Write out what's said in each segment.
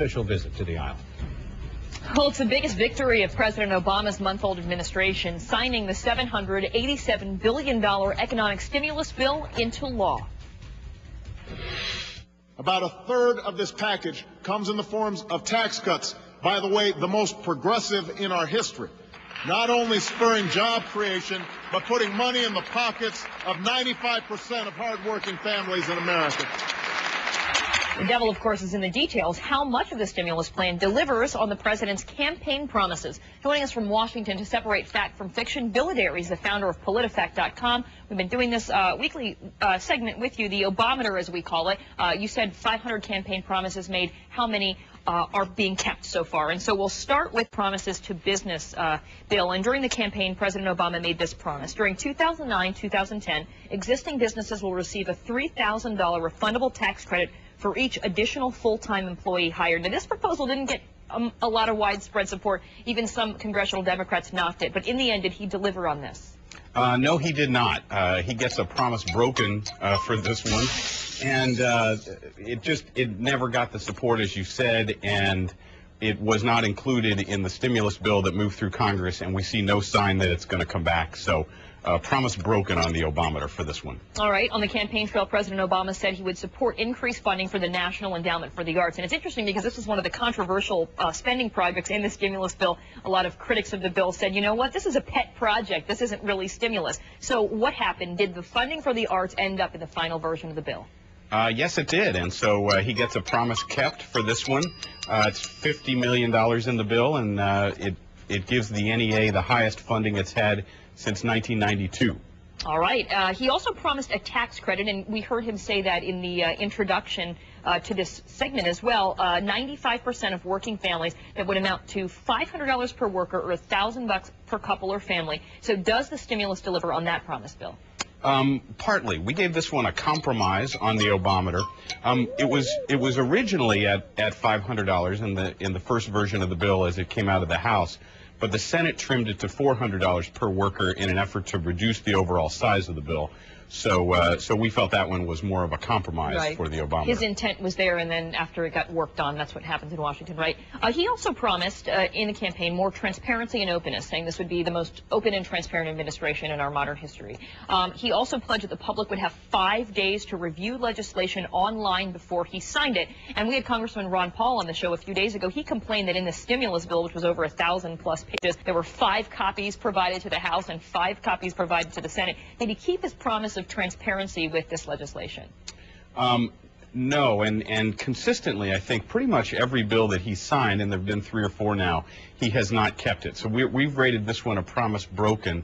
official visit to the aisle. Well, it's the biggest victory of President Obama's month-old administration, signing the $787 billion economic stimulus bill into law. About a third of this package comes in the forms of tax cuts, by the way, the most progressive in our history. Not only spurring job creation, but putting money in the pockets of 95% of hardworking families in America. The devil, of course, is in the details. How much of the stimulus plan delivers on the president's campaign promises? Joining us from Washington to separate fact from fiction, Bill Adair is the founder of PolitiFact.com. We've been doing this weekly segment with you, the Obameter, as we call it. You said 500 campaign promises made. How many are being kept so far? And so we'll start with promises to business, Bill. And during the campaign, President Obama made this promise. During 2009-2010, existing businesses will receive a $3,000 refundable tax credit for each additional full-time employee hired. Now, this proposal didn't get a lot of widespread support. Even some congressional Democrats knocked it. But in the end, did he deliver on this? No, he did not. He gets a promise broken for this one. And it never got the support, as you said, and it was not included in the stimulus bill that moved through Congress, and we see no sign that it's going to come back. So promise broken on the Obameter for this one. All right. On the campaign trail, President Obama said he would support increased funding for the National Endowment for the Arts. And it's interesting because this was one of the controversial spending projects in the stimulus bill. A lot of critics of the bill said, you know what, this is a pet project. This isn't really stimulus. So what happened? Did the funding for the arts end up in the final version of the bill? Yes, it did, and so he gets a promise kept for this one. It's $50 million in the bill, and it gives the NEA the highest funding it's had since 1992. All right. He also promised a tax credit, and we heard him say that in the introduction to this segment as well. 95% of working families that would amount to $500 per worker or $1,000 per couple or family. So does the stimulus deliver on that promise, Bill? Partly. We gave this one a compromise on the Obameter. It was originally at $500 in the first version of the bill as it came out of the House, but the Senate trimmed it to $400 per worker in an effort to reduce the overall size of the bill. So we felt that one was more of a compromise for the Obameter. His intent was there, and then after it got worked on, that's what happens in Washington, right? He also promised in the campaign more transparency and openness, saying this would be the most open and transparent administration in our modern history. He also pledged that the public would have 5 days to review legislation online before he signed it. And we had Congressman Ron Paul on the show a few days ago. He complained that in the stimulus bill, which was over 1,000+ pages, there were 5 copies provided to the House and 5 copies provided to the Senate. Did he keep his promise of transparency with this legislation? No, and consistently, I think pretty much every bill that he signed, and there have been 3 or 4 now, he has not kept it. So we've rated this one a promise broken.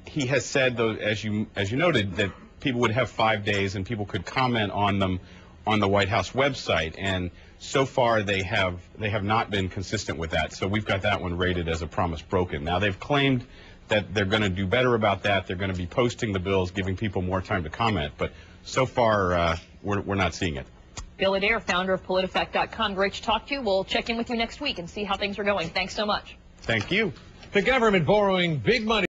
He has said, though, as you noted, that people would have 5 days and people could comment on them on the White House website, and so far they have not been consistent with that. So we've got that one rated as a promise broken. Now, they've claimed that they're going to do better about that. They're going to be posting the bills, giving people more time to comment. But so far, we're not seeing it. Bill Adair, founder of PolitiFact.com. Great to talk to you. We'll check in with you next week and see how things are going. Thanks so much. Thank you. The government borrowing big money